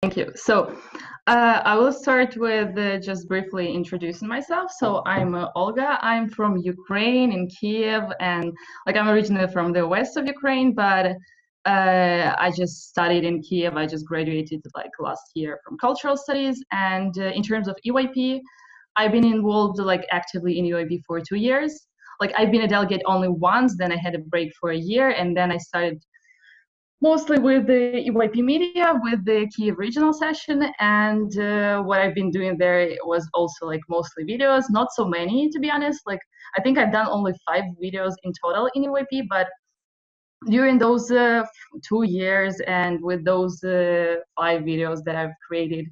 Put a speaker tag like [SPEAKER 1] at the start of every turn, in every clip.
[SPEAKER 1] Thank you. So I will start with just briefly introducing myself. So I'm Olga. I'm from Ukraine in Kiev, and I'm originally from the west of Ukraine, but I just studied in Kiev. I just graduated last year from cultural studies. And in terms of EYP, I've been involved actively in EYP for 2 years. I've been a delegate only once, then I had a break for a year, and then I started mostly with the EYP media, with the Kiev regional session, and what I've been doing there was also mostly videos, not so many to be honest. I think I've done only 5 videos in total in EYP, but during those 2 years and with those 5 videos that I've created,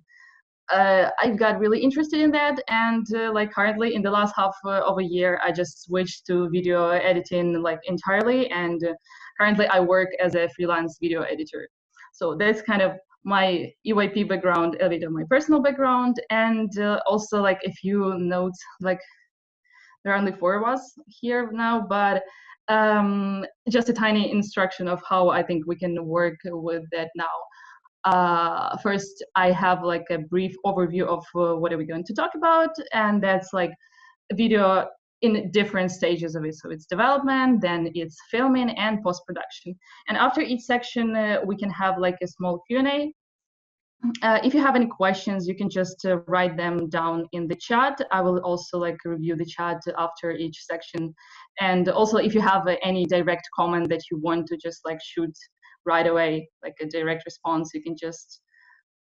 [SPEAKER 1] I got really interested in that, and currently in the last half of a year, I just switched to video editing entirely, and currently I work as a freelance video editor. So that's kind of my EYP background, a bit of my personal background, and also a few notes. There are only 4 of us here now, but just a tiny instruction of how I think we can work with that now. First, I have a brief overview of what are we going to talk about, and that's a video in different stages of it. So it's development, then it's filming and post-production. And after each section, we can have a small Q&A. If you have any questions, you can just write them down in the chat. I will also review the chat after each section. And also, if you have any direct comment that you want to just shoot right away, a direct response, you can just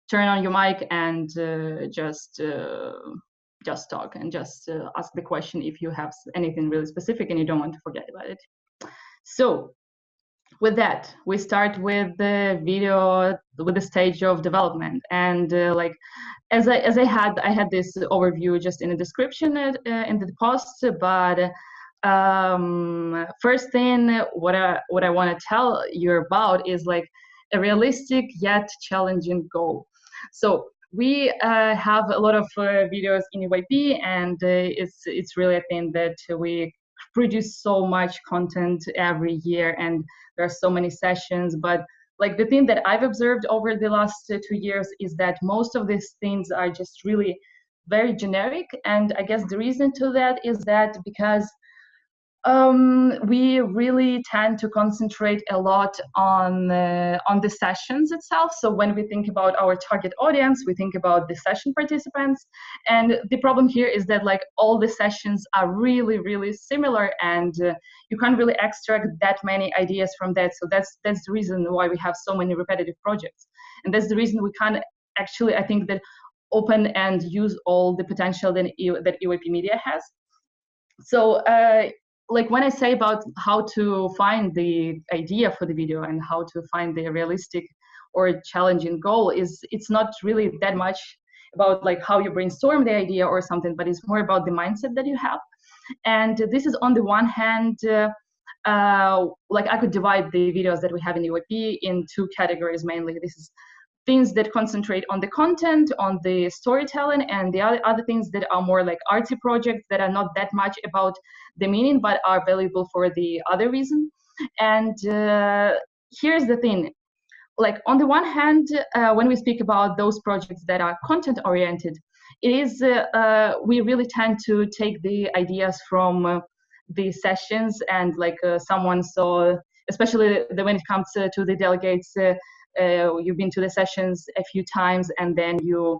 [SPEAKER 1] turn on your mic and just talk and just ask the question if you have anything really specific and you don't want to forget about it. So with that, we start with the video, with the stage of development. And as I had this overview just in the description in the post, but first thing what I want to tell you about is a realistic yet challenging goal. So we have a lot of videos in EYP, and it's really a thing that we produce so much content every year, and there are so many sessions. But the thing that I've observed over the last 2 years is that most of these things are just really very generic, and I guess the reason to that is that because we really tend to concentrate a lot on the sessions itself. So when we think about our target audience, we think about the session participants, and the problem here is that all the sessions are really, really similar, and you can't really extract that many ideas from that. So that's the reason why we have so many repetitive projects, and that's the reason we can't actually, I think, that open and use all the potential that EYP Media has. So when I say about how to find the idea for the video and how to find the realistic or challenging goal, it's not really that much about how you brainstorm the idea or something, but it's more about the mindset that you have. And this is, on the one hand, I could divide the videos that we have in EYP in 2 categories mainly. This is things that concentrate on the content, on the storytelling, and the other things that are more artsy projects that are not that much about the meaning, but are valuable for the other reason. And here's the thing. On the one hand, when we speak about those projects that are content-oriented, it is we really tend to take the ideas from the sessions, and someone saw, especially when it comes to the delegates, you've been to the sessions a few times, and then you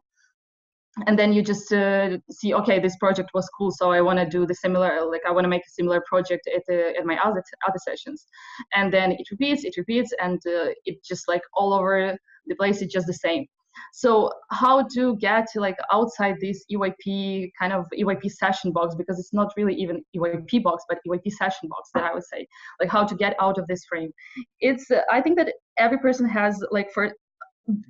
[SPEAKER 1] just see, okay, this project was cool, so I want to do the similar, I want to make a similar project at my other sessions, and then it repeats, and it just all over the place, it's just the same. So how to get outside this EYP kind of EYP session box, because it's not really even EYP box, but EYP session box, that I would say, how to get out of this frame. It's I think that every person has, for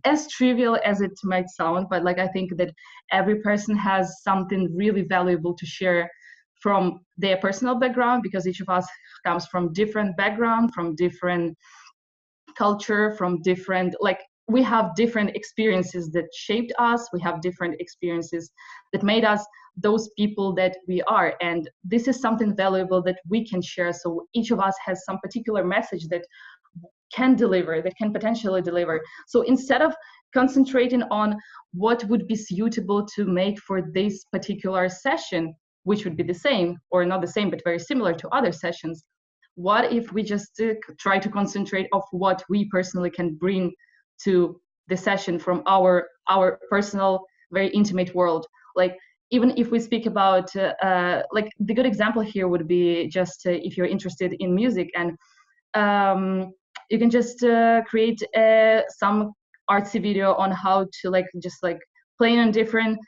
[SPEAKER 1] as trivial as it might sound, but I think that every person has something really valuable to share from their personal background, because each of us comes from different background, from different culture, from different we have different experiences that shaped us. We have different experiences that made us those people that we are. And this is something valuable that we can share. So each of us has some particular message that can deliver, that can potentially deliver. So instead of concentrating on what would be suitable to make for this particular session, which would be the same, or not the same, but very similar to other sessions. What if we just try to concentrate of what we personally can bring to the session from our personal, very intimate world? Like, even if we speak about, like, the good example here would be just if you're interested in music, and you can just create some artsy video on how to just playing on different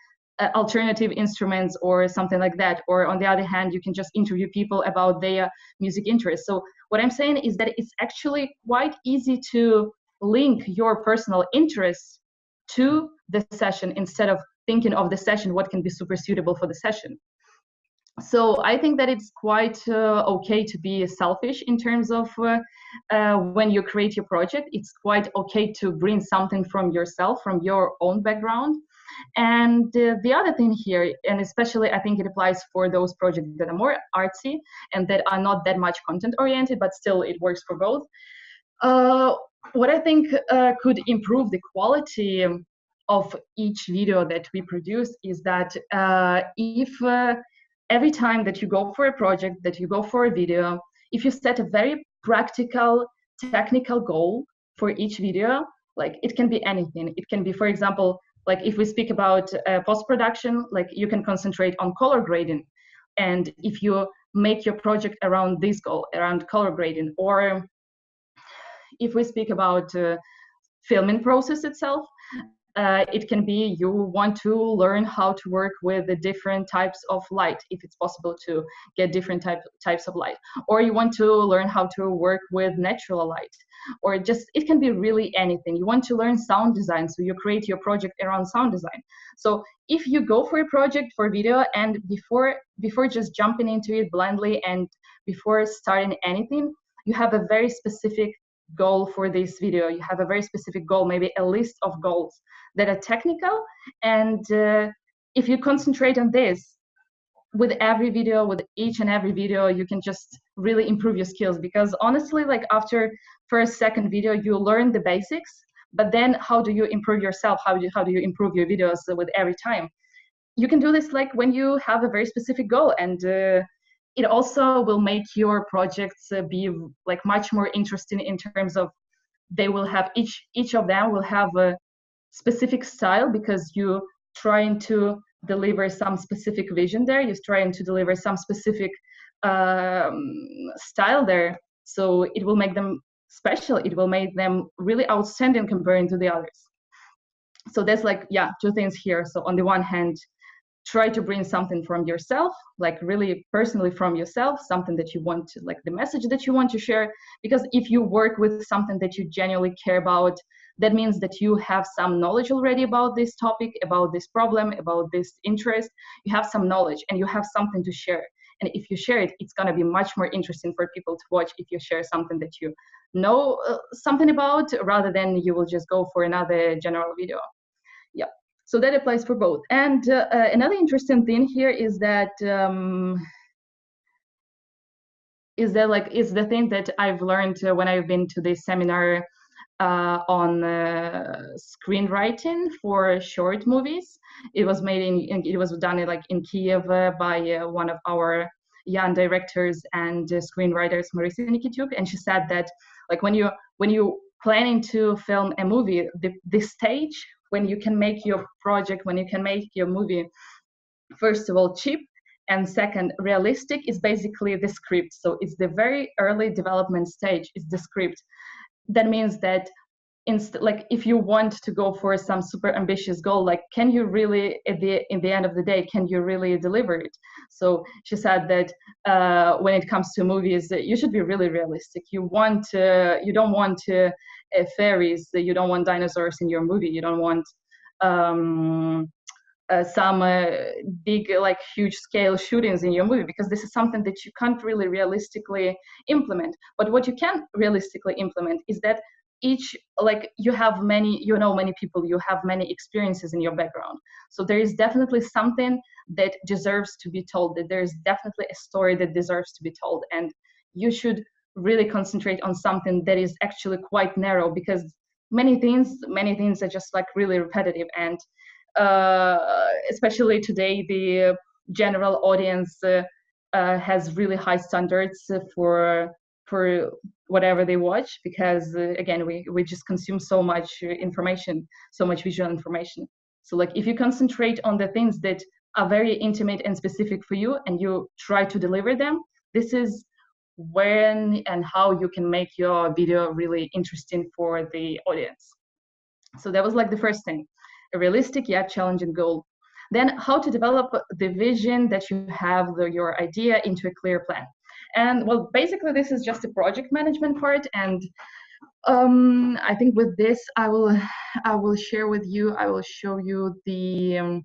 [SPEAKER 1] alternative instruments or something like that. Or on the other hand, you can just interview people about their music interests. So what I'm saying is that it's actually quite easy to link your personal interests to the session instead of thinking of the session, what can be super suitable for the session. So I think that it's quite okay to be selfish in terms of when you create your project. It's quite okay to bring something from yourself, from your own background. And the other thing here, and especially I think it applies for those projects that are more artsy and that are not that much content oriented, but still it works for both. What I think could improve the quality of each video that we produce is that if every time that you go for a project, that you go for a video, if you set a very practical, technical goal for each video, like it can be anything. It can be, for example, like if we speak about post-production, like you can concentrate on color grading. And if you make your project around this goal, around color grading, or if we speak about filming process itself, it can be you want to learn how to work with the different types of light, if it's possible to get different types of light, or you want to learn how to work with natural light, or just it can be really anything. You want to learn sound design, so you create your project around sound design. So if you go for a project for video, and before just jumping into it blindly and before starting anything, you have a very specific goal for this video. You have a very specific goal, maybe a list of goals that are technical, and if you concentrate on this with every video, with each and every video, you can just really improve your skills. Because honestly, like after first, second video, you learn the basics, but then how do you improve yourself? How do you improve your videos with every time? You can do this like when you have a very specific goal, and it also will make your projects be like much more interesting in terms of they will have each of them will have a specific style, because you're trying to deliver some specific vision there. You're trying to deliver some specific style there. So it will make them special. It will make them really outstanding comparing to the others. So there's like, yeah, two things here. So on the one hand, try to bring something from yourself, like really personally from yourself, something that you want to, like the message that you want to share. Because if you work with something that you genuinely care about, that means that you have some knowledge already about this topic, about this problem, about this interest. You have some knowledge and you have something to share. And if you share it, it's going to be much more interesting for people to watch if you share something that you know something about, rather than you will just go for another general video. Yeah. So that applies for both. And another interesting thing here is that is the thing that I've learned when I've been to this seminar on screenwriting for short movies. It was made it was done in Kiev by one of our young directors and screenwriters, Marisa Nikityuk, and she said that like when you planning to film a movie, the stage when you can make your project, when you can make your movie, first of all, cheap, and second, realistic, is basically the script. So it's the very early development stage, is the script. That means that like if you want to go for some super ambitious goal, like can you really in the end of the day, can you really deliver it? So she said that when it comes to movies, you should be really realistic. You don't want fairies, you don't want dinosaurs in your movie, you don't want some big, like huge scale shootings in your movie, because this is something that you can't really realistically implement. But what you can realistically implement is that you have many people, you have many experiences in your background. So there is definitely something that deserves to be told, that there is definitely a story that deserves to be told. And you should really concentrate on something that is actually quite narrow, because many things are just like really repetitive, and especially today the general audience has really high standards for whatever they watch, because again we just consume so much information, so much visual information. So like if you concentrate on the things that are very intimate and specific for you, and you try to deliver them, this is when and how you can make your video really interesting for the audience. So that was like the first thing, a realistic yet challenging goal. Then how to develop the vision that you have, your idea, into a clear plan. And well, basically this is just a project management part, and I think with this I will share with you, I will show you the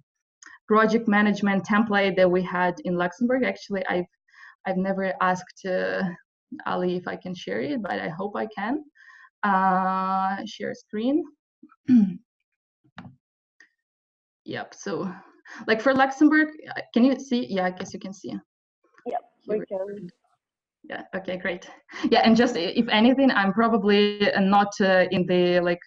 [SPEAKER 1] project management template that we had in Luxembourg. Actually, I've never asked Ali if I can share it, but I hope I can. Share screen. Yep, so like for Luxembourg, can you see? Yeah, I guess you can see.
[SPEAKER 2] Yeah, we can.
[SPEAKER 1] Yeah, okay, great. Yeah, and just if anything, I'm probably not in the like,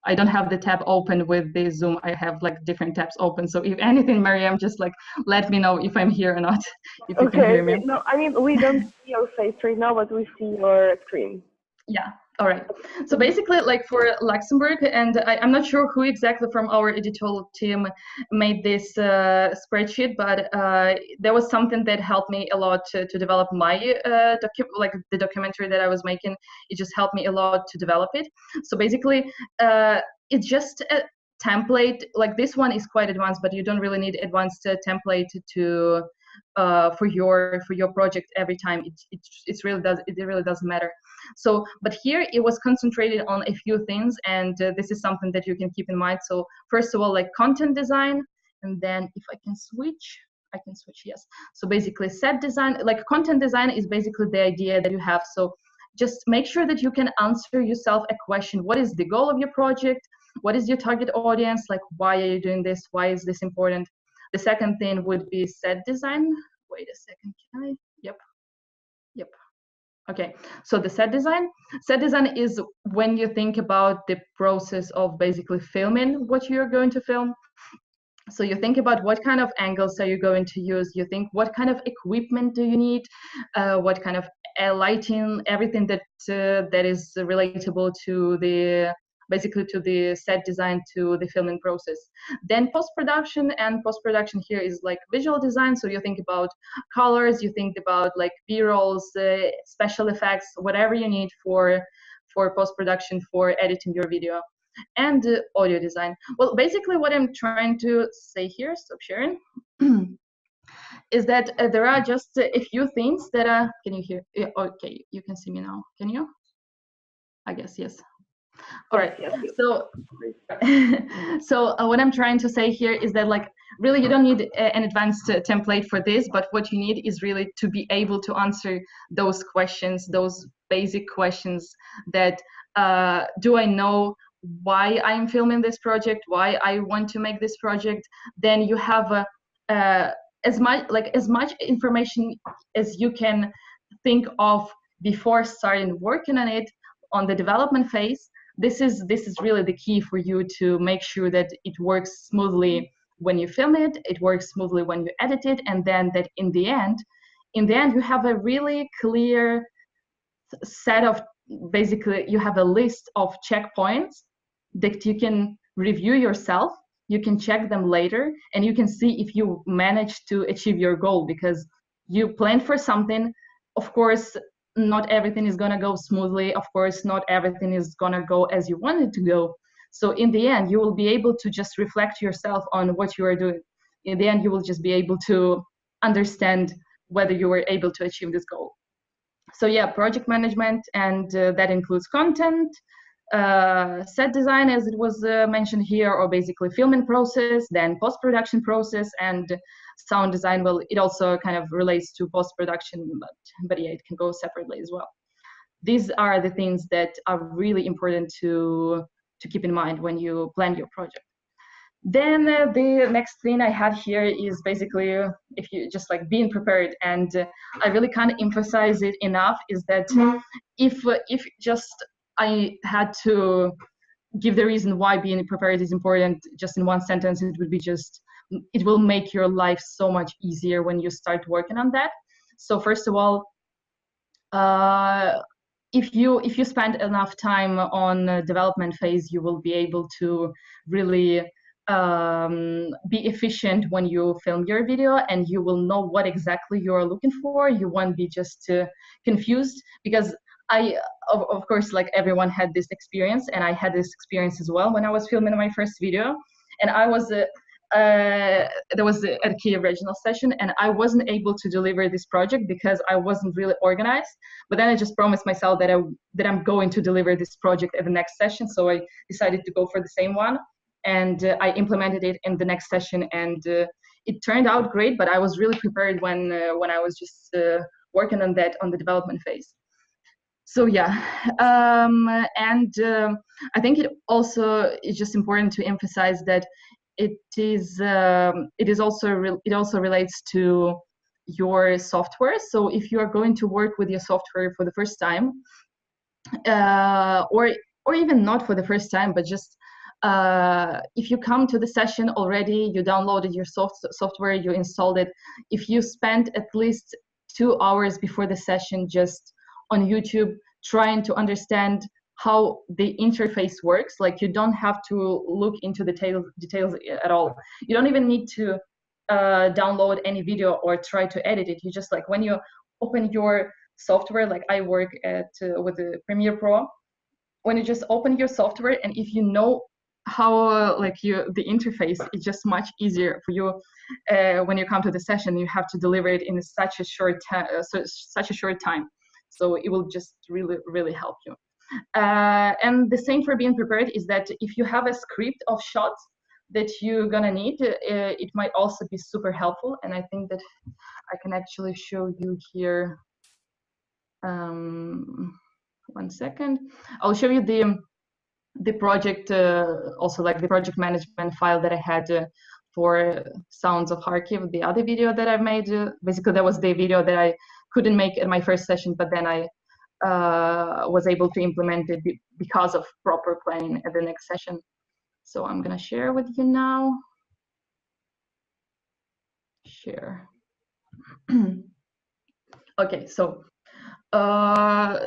[SPEAKER 1] I don't have the tab open with the Zoom. I have like different tabs open. So if anything, Mariam, just like let me know if I'm here or not, if you can hear me.
[SPEAKER 2] No, I mean, we don't see your face right now, but we see your screen.
[SPEAKER 1] Yeah, all right. So basically, like for Luxembourg, and I'm not sure who exactly from our editorial team made this spreadsheet, but there was something that helped me a lot to develop my like the documentary that I was making. It just helped me a lot to develop it. So basically, it's just a template. Like this one is quite advanced, but you don't really need advanced template to for your project every time. It really doesn't matter. So but here it was concentrated on a few things, and this is something that you can keep in mind. So first of all, like content design, and then if I can switch, yes. So basically set design, like content design is basically the idea that you have. So just make sure that you can answer yourself a question: what is the goal of your project? What is your target audience? Like, why are you doing this? Why is this important? The second thing would be set design. Wait a second, can I? Yep. Okay, so the set design is when you think about the process of basically filming what you're going to film. So you think about what kind of angles are you going to use, you think what kind of equipment do you need, what kind of lighting, everything that that is relatable to the basically to the set design, to the filming process. Then post-production, and post-production here is like visual design. So you think about colors, you think about like b-rolls, special effects, whatever you need for post-production, for editing your video. And audio design. Well, basically what I'm trying to say here, stop sharing, is that there are just a few things that are, can you hear? Yeah, okay, you can see me now, can you? I guess, yes. All right, so so what I'm trying to say here is that like really you don't need an advanced template for this, but what you need is really to be able to answer those questions, those basic questions that do I know why I'm filming this project, why I want to make this project. Then you have as much information as you can think of before starting working on it on the development phase. This is really the key for you to make sure that it works smoothly when you film it, it works smoothly when you edit it, and then that in the end you have a really clear set of, basically you have a list of checkpoints that you can review yourself, you can check them later, and you can see if you managed to achieve your goal, because you planned for something. Of course, not everything is gonna go smoothly. Of course, not everything is gonna go as you want it to go. So in the end, you will be able to just reflect yourself on what you are doing. In the end, you will just be able to understand whether you were able to achieve this goal. So yeah, project management, and that includes content, set design, as it was mentioned here, or basically filming process, then post-production process, and sound design. Well, it also kind of relates to post-production, but yeah, it can go separately as well. These are the things that are really important to keep in mind when you plan your project. Then the next thing I had here is basically if you just like being prepared, and I really can't emphasize it enough, is that if just I had to give the reason why being prepared is important just in one sentence, it would be just, it will make your life so much easier when you start working on that. So first of all, if you spend enough time on the development phase, you will be able to really be efficient when you film your video, and you will know what exactly you're looking for. You won't be just confused, because of course, like everyone had this experience, and I had this experience as well when I was filming my first video, and I was there was a key original session, and I wasn't able to deliver this project because I wasn't really organized. But then I just promised myself that I'm going to deliver this project at the next session, so I decided to go for the same one, and I implemented it in the next session, and it turned out great. But I was really prepared when I was just working on that on the development phase. So yeah, and I think it also is just important to emphasize that it also relates to your software. So if you are going to work with your software for the first time, or even not for the first time, but just if you come to the session already, you downloaded your software, you installed it, if you spend at least 2 hours before the session just on YouTube trying to understand how the interface works, like you don't have to look into the details at all. You don't even need to download any video or try to edit it. You just, like, when you open your software, like I work with the Premiere Pro, when you just open your software, and if you know how the interface, it's just much easier for you when you come to the session. You have to deliver it in such a short time, so it will just really help you. And the same for being prepared is that if you have a script of shots that you're gonna need, it might also be super helpful. And I think that I can actually show you here. One second. I'll show you the project, also like the project management file that I had for Sounds of Kharkiv, the other video that I made. Basically, that was the video that I couldn't make in my first session, but then I was able to implement it because of proper planning at the next session. So I'm gonna share with you now. Share. Okay, so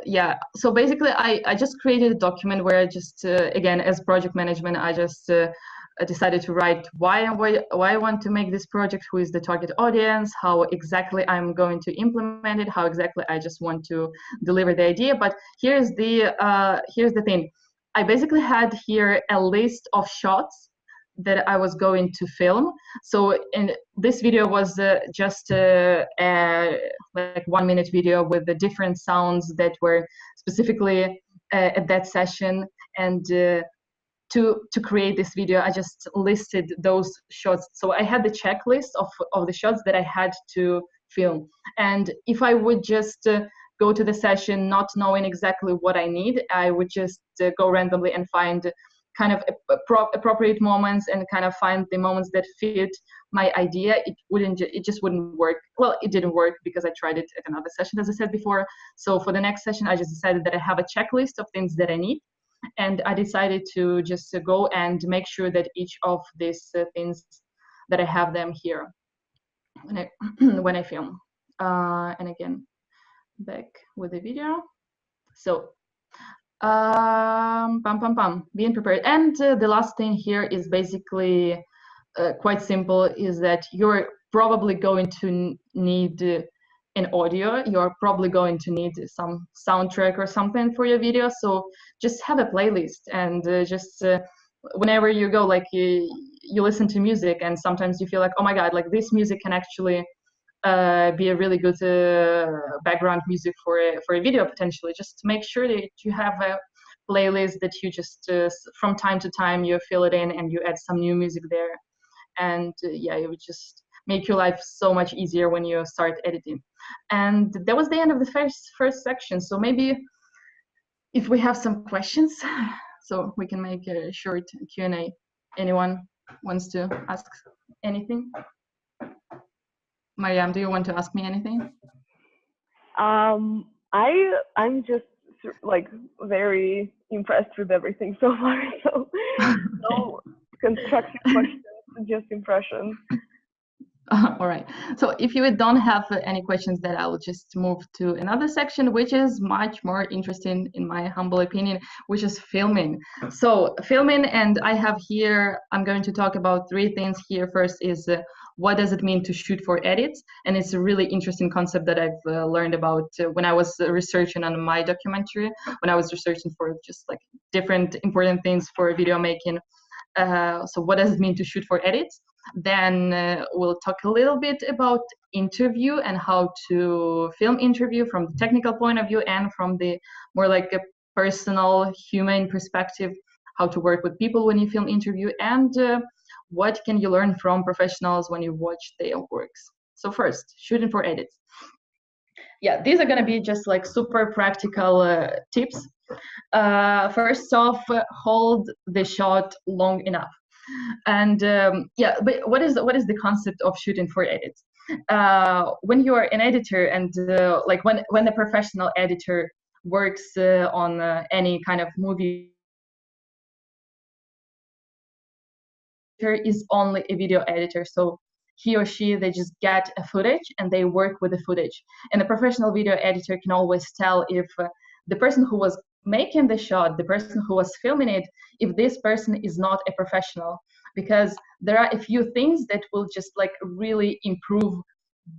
[SPEAKER 1] yeah, so basically I just created a document where I just again, as project management, I just decided to write why I want to make this project, who is the target audience, how exactly I'm going to implement it, how exactly I just want to deliver the idea. But here's the thing. I basically had here a list of shots that I was going to film. So in this video was just like 1 minute video with the different sounds that were specifically at that session. And to create this video, I just listed those shots. So I had the checklist of the shots that I had to film. And if I would just go to the session not knowing exactly what I need, I would just go randomly and find kind of appropriate moments and kind of find the moments that fit my idea. It just wouldn't work. Well, it didn't work because I tried it at another session, as I said before. So for the next session, I just decided that I have a checklist of things that I need. And I decided to just go and make sure that each of these things, that I have them here when I film. And again, back with the video. So being prepared. And the last thing here is basically quite simple, is that you're probably going to need an audio. You're probably going to need some soundtrack or something for your video. So just have a playlist, and just whenever you go, like you listen to music, and sometimes you feel like, oh my god, like this music can actually be a really good background music for a video potentially. Just make sure that you have a playlist that you just from time to time you fill it in and you add some new music there. And yeah, it would just make your life so much easier when you start editing. And that was the end of the first section. So maybe if we have some questions, so we can make a short Q&A. Anyone wants to ask anything? Mariam, do you want to ask me anything?
[SPEAKER 2] I'm just like very impressed with everything so far. So no constructive questions, just impressions.
[SPEAKER 1] All right. So if you don't have any questions, then I will just move to another section, which is much more interesting, in my humble opinion, which is filming. So filming, and I have here, I'm going to talk about three things here. First is what does it mean to shoot for edits? And it's a really interesting concept that I've learned about when I was researching on my documentary, when I was researching for just like different important things for video making. So what does it mean to shoot for edits? Then we'll talk a little bit about interview and how to film interview from the technical point of view and from the more like a personal human perspective, how to work with people when you film interview, and what can you learn from professionals when you watch their works. So first, shooting for edits. Yeah, these are going to be just like super practical tips. First off, hold the shot long enough. And yeah, but what is the concept of shooting for edits? When you are an editor, and like when a professional editor works on any kind of movie, is only a video editor. So he or she, they just get a footage and they work with the footage. And the professional video editor can always tell if the person who was making the shot, the person who was filming it, if this person is not a professional, because there are a few things that will just like really improve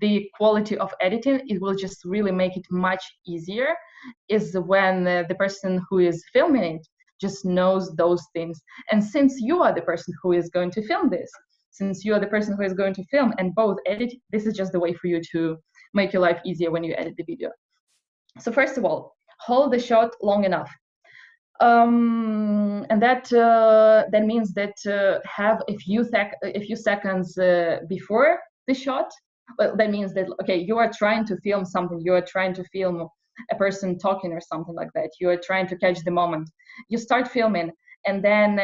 [SPEAKER 1] the quality of editing. It will just really make it much easier, is when the person who is filming it just knows those things. And since you are the person who is going to film this, since you are the person who is going to film and both edit, this is just the way for you to make your life easier when you edit the video. So first of all, hold the shot long enough. And that means that have a few seconds before the shot. Well, that means that, okay, you are trying to film something, you are trying to film a person talking or something like that, you are trying to catch the moment. You start filming, and then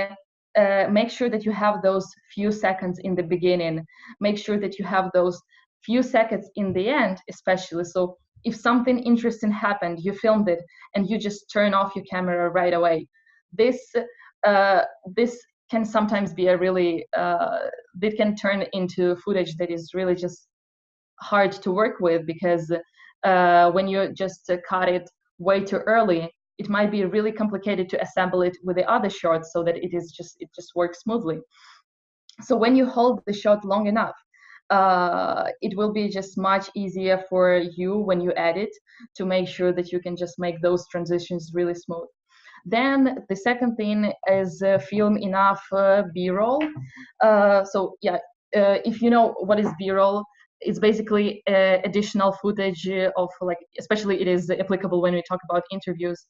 [SPEAKER 1] make sure that you have those few seconds in the beginning, make sure that you have those few seconds in the end, especially. So if something interesting happened, you filmed it, and you just turn off your camera right away. This can sometimes be a really, it can turn into footage that is really just hard to work with, because when you just cut it way too early, it might be really complicated to assemble it with the other shots so that it just works smoothly. So when you hold the shot long enough, it will be just much easier for you when you edit to make sure that you can just make those transitions really smooth. Then the second thing is film enough B-roll. So yeah, if you know what is B-roll, it's basically additional footage of, like, especially it is applicable when we talk about interviews.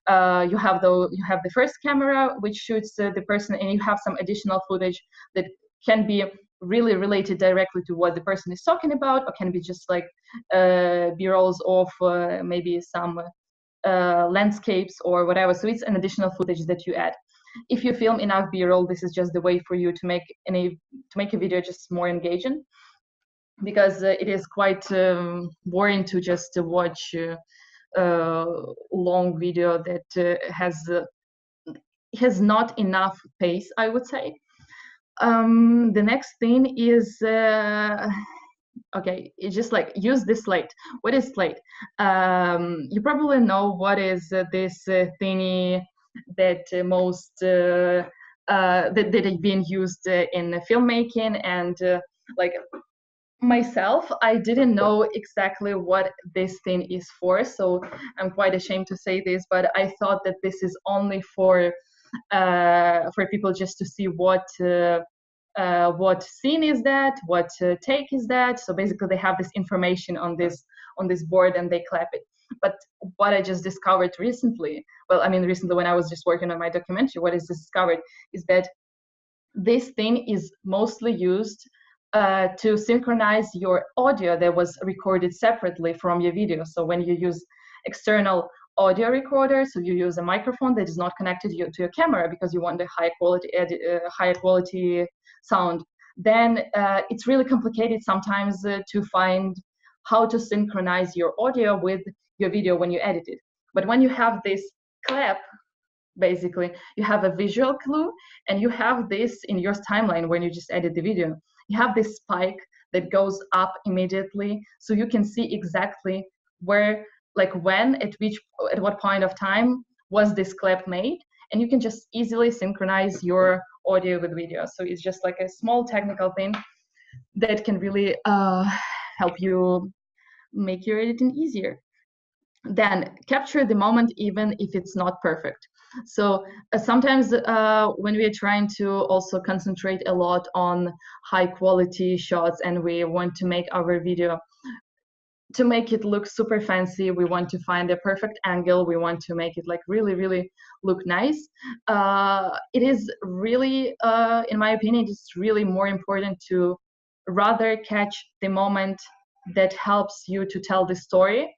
[SPEAKER 1] You have the first camera which shoots the person, and you have some additional footage that can be really related directly to what the person is talking about, or can be just like B-rolls of maybe some landscapes or whatever. So it's an additional footage that you add. If you film enough B-roll, this is just the way for you to make a video just more engaging, because it is quite boring to just watch long video that has not enough pace, I would say. The next thing is okay, it's just like use this SLATE. What is SLATE? You probably know what is this thingy that most that is being used in filmmaking, and like myself, I didn't know exactly what this thing is for, so I'm quite ashamed to say this, but I thought that this is only for people just to see what scene is that, what take is that. So basically they have this information on this board and they clap it. But what I just discovered recently, well, I mean recently when I was just working on my documentary, what I discovered is that this thing is mostly used to synchronize your audio that was recorded separately from your video. So when you use external audio recorder, so you use a microphone that is not connected to your camera because you want a high quality sound, then it's really complicated sometimes to find how to synchronize your audio with your video when you edit it. But when you have this clap, basically, you have a visual clue, and you have this in your timeline when you just edit the video. You have this spike that goes up immediately, so you can see exactly where, like when, at what point of time was this clap made, and you can just easily synchronize your audio with video. So it's just like a small technical thing that can really help you make your editing easier. Then capture the moment even if it's not perfect. So sometimes when we are trying to also concentrate a lot on high quality shots and we want to make our video to make it look super fancy, we want to find a perfect angle, we want to make it like really look nice, it is really in my opinion, it's really more important to rather catch the moment that helps you to tell the story,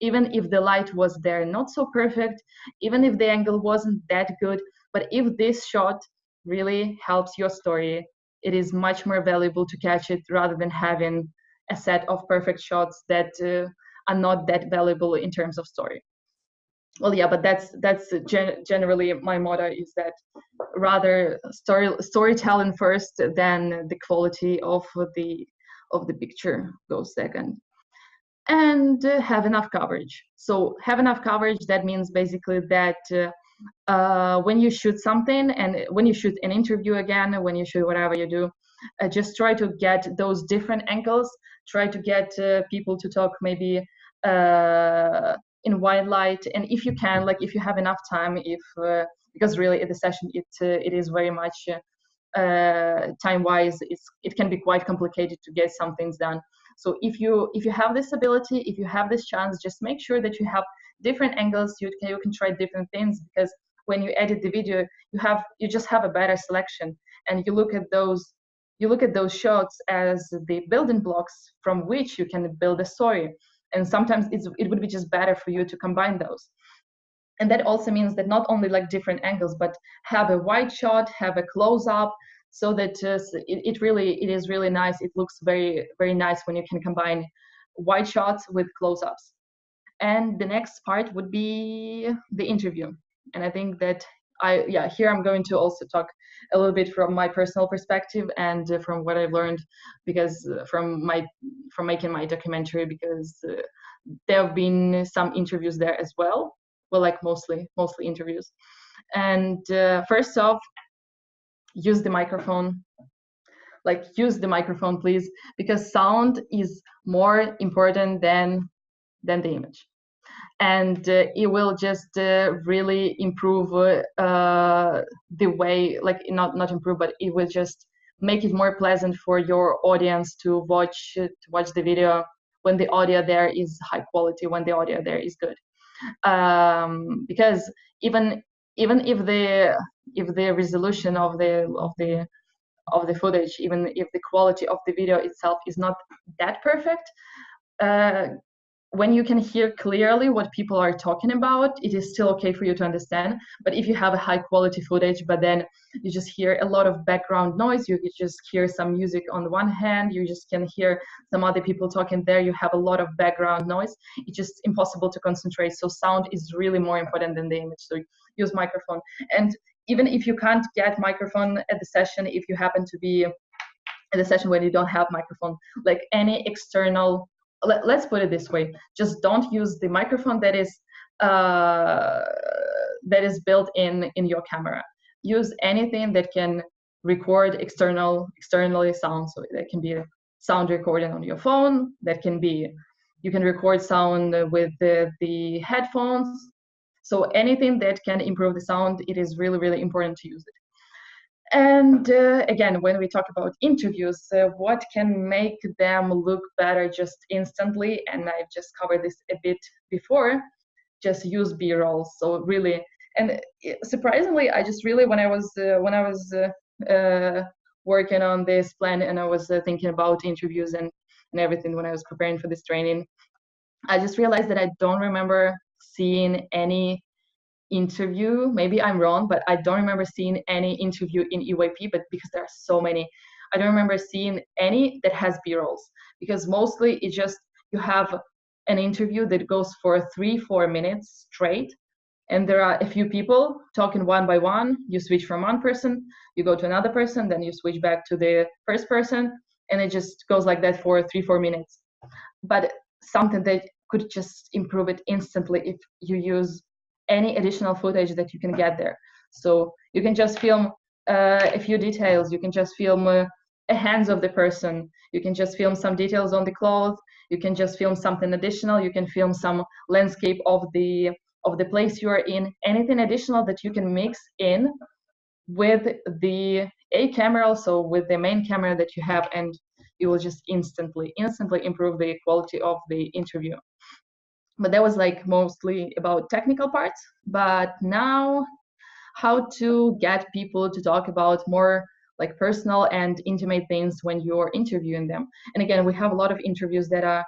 [SPEAKER 1] even if the light was there not so perfect, even if the angle wasn't that good. But if this shot really helps your story, it is much more valuable to catch it rather than having a set of perfect shots that are not that valuable in terms of story. Well, yeah, but that's generally my motto, is that rather storytelling first, then the quality of the picture goes second. And have enough coverage. So have enough coverage, that means basically that when you shoot something, and when you shoot an interview again, when you shoot whatever you do, just try to get those different angles, try to get people to talk maybe in white light, and if you can, like if you have enough time, if because really at the session it is very much time-wise, it can be quite complicated to get some things done. So if you have this ability, if you have this chance, just make sure that you have different angles. You can try different things, because when you edit the video, you just have a better selection, and you look at those shots as the building blocks from which you can build a story. And sometimes it would be just better for you to combine those. And that also means that not only like different angles, but have a wide shot, have a close up, so that it is really nice. It looks very nice when you can combine wide shots with close-ups. And the next part would be the interview. And I think that here I'm going to also talk a little bit from my personal perspective and from what I've learned, because from making my documentary, because there have been some interviews there as well. Well, like mostly interviews. And first off, use the microphone. Like, use the microphone, please, because sound is more important than the image. And it will just really improve the way, like not improve, but it will just make it more pleasant for your audience to watch the video when the audio there is high quality, when the audio there is good. Because even if the resolution of the footage, even if the quality of the video itself is not that perfect, when you can hear clearly what people are talking about, it is still okay for you to understand. But if you have a high quality footage, but then you just hear a lot of background noise, you just hear some music on the one hand, you just can hear some other people talking there, you have a lot of background noise, it's just impossible to concentrate. So sound is really more important than the image. So use microphone. And even if you can't get microphone at the session, if you happen to be at the session when you don't have microphone, like any external, let's put it this way, just don't use the microphone that is built in your camera. Use anything that can record externally sound. So that can be a sound recording on your phone, that can be, you can record sound with the headphones. So anything that can improve the sound, it is really important to use it. And again, when we talk about interviews, what can make them look better just instantly, and I've just covered this a bit before, just use B-rolls. So really, and surprisingly, I just really, when I was working on this plan, and I was thinking about interviews and everything when I was preparing for this training, I just realized that I don't remember seeing any interview, maybe I'm wrong, but I don't remember seeing any interview in EYP, but because there are so many, I don't remember seeing any that has B-rolls, because mostly it's just, you have an interview that goes for 3-4 minutes straight, and there are a few people talking one by one, you switch from one person, you go to another person, then you switch back to the first person, and it just goes like that for 3-4 minutes. But something that could just improve it instantly if you use any additional footage that you can get there. So you can just film a few details, you can just film a hands of the person, you can just film some details on the clothes, you can just film something additional, you can film some landscape of the place you are in, anything additional that you can mix in with the A camera, also with the main camera that you have, and it will just instantly improve the quality of the interview. But that was like mostly about technical parts. But now, how to get people to talk about more like personal and intimate things when you're interviewing them. And again, we have a lot of interviews that are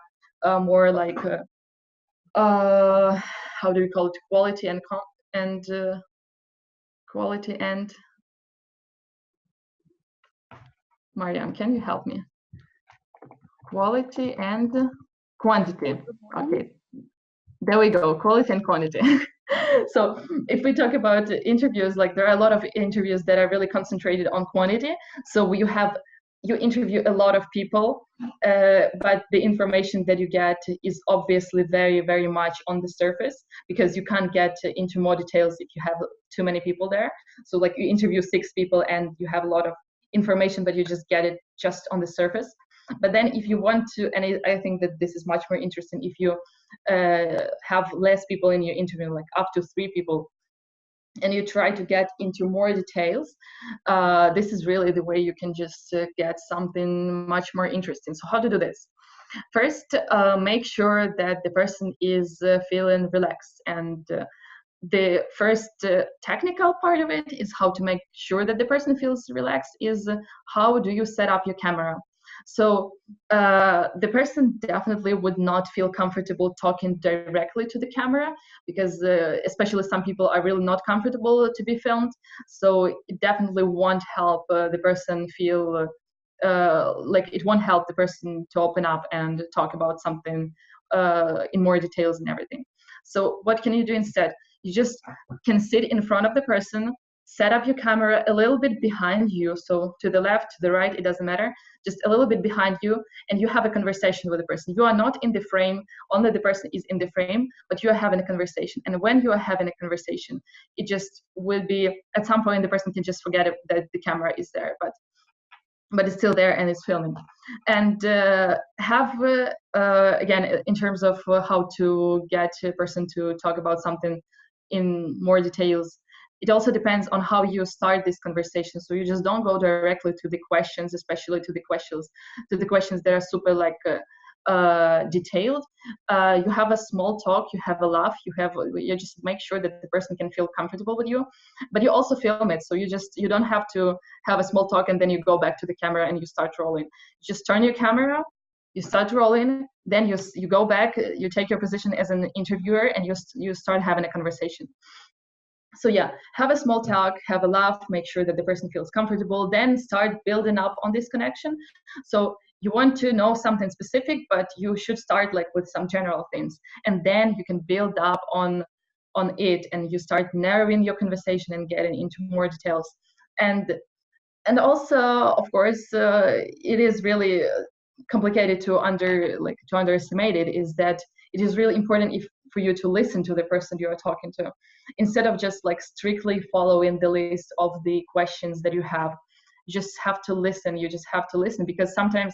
[SPEAKER 1] more like how do we call it, quality and Mariam, can you help me? Quality and quantity. Okay, there we go, quality and quantity. So if we talk about interviews, like there are a lot of interviews that are really concentrated on quantity. So you interview a lot of people, but the information that you get is obviously very, very much on the surface, because you can't get into more details if you have too many people there. So like you interview 6 people and you have a lot of information, but you just get it just on the surface. But then if you want to, and I think that this is much more interesting, if you have less people in your interview, like up to 3 people, and you try to get into more details, this is really the way you can just get something much more interesting. So how to do this? First, make sure that the person is feeling relaxed, and the first technical part of it is how to make sure that the person feels relaxed is how do you set up your camera. So the person definitely would not feel comfortable talking directly to the camera, because especially some people are really not comfortable to be filmed. So it definitely won't help the person feel like it won't help the person to open up and talk about something in more details and everything. So what can you do instead? You just can sit in front of the person, set up your camera a little bit behind you, so to the left, to the right, it doesn't matter, just a little bit behind you, and you have a conversation with the person. You are not in the frame, only the person is in the frame, but you are having a conversation. And when you are having a conversation, it just will be, at some point the person can just forget that the camera is there, but it's still there and it's filming. And again, in terms of how to get a person to talk about something in more details, it also depends on how you start this conversation. So you just don't go directly to the questions, especially to the questions that are super like detailed. You have a small talk, you have a laugh, you just make sure that the person can feel comfortable with you, but you also film it. So you don't have to have a small talk and then you go back to the camera and you start rolling. You just turn your camera, you start rolling, then you go back, you take your position as an interviewer, and you start having a conversation. So yeah, have a small talk, have a laugh, make sure that the person feels comfortable, then start building up on this connection. So you want to know something specific, but you should start like with some general things, and then you can build up on it, and you start narrowing your conversation and getting into more details. And also, of course, it is really complicated to underestimate it, is that it is really important for you to listen to the person you are talking to, instead of just like strictly following the list of the questions that you have. You just have to listen. You just have to listen, because sometimes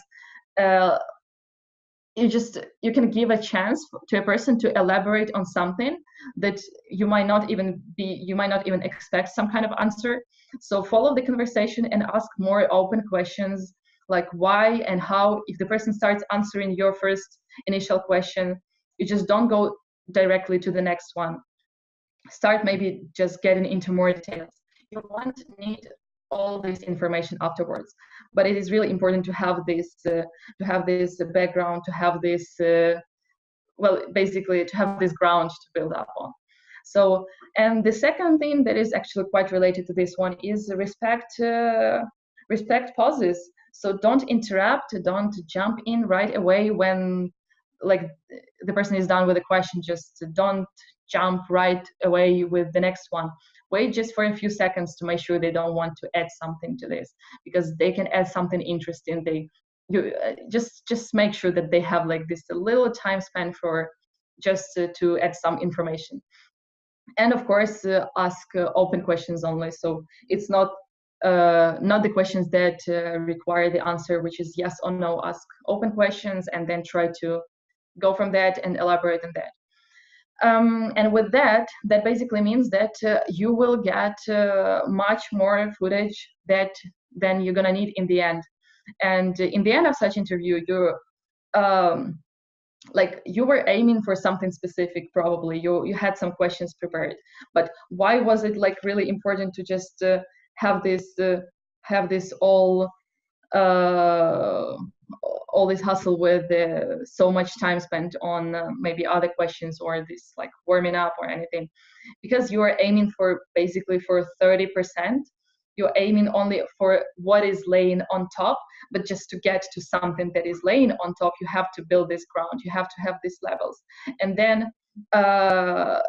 [SPEAKER 1] you can give a chance to a person to elaborate on something that you might not even expect some kind of answer. So follow the conversation and ask more open questions, like why and how. If the person starts answering your first initial question, you just don't go directly to the next one. Start maybe just getting into more details. You won't need all this information afterwards, but it is really important to have this background, to have this basically to have this ground to build up on. So, and the second thing that is actually quite related to this one is respect pauses. So don't interrupt, don't jump in right away when like the person is done with the question, just don't jump right away with the next one. Wait just for a few seconds to make sure they don't want to add something to this, because they can add something interesting. Just make sure that they have like this a little time span for just to add some information. And of course, ask open questions only. So it's not the questions that require the answer, which is yes or no. Ask open questions and then try to go from that and elaborate on that. And with that basically means that you will get much more footage than you're gonna need in the end. And in the end of such interview, you're like you were aiming for something specific. Probably you had some questions prepared, but why was it like really important to just have this all this hustle with so much time spent on maybe other questions or this like warming up or anything? Because you are aiming for basically for 30%. You're aiming only for what is laying on top, but just to get to something that is laying on top, you have to build this ground, you have to have these levels. And then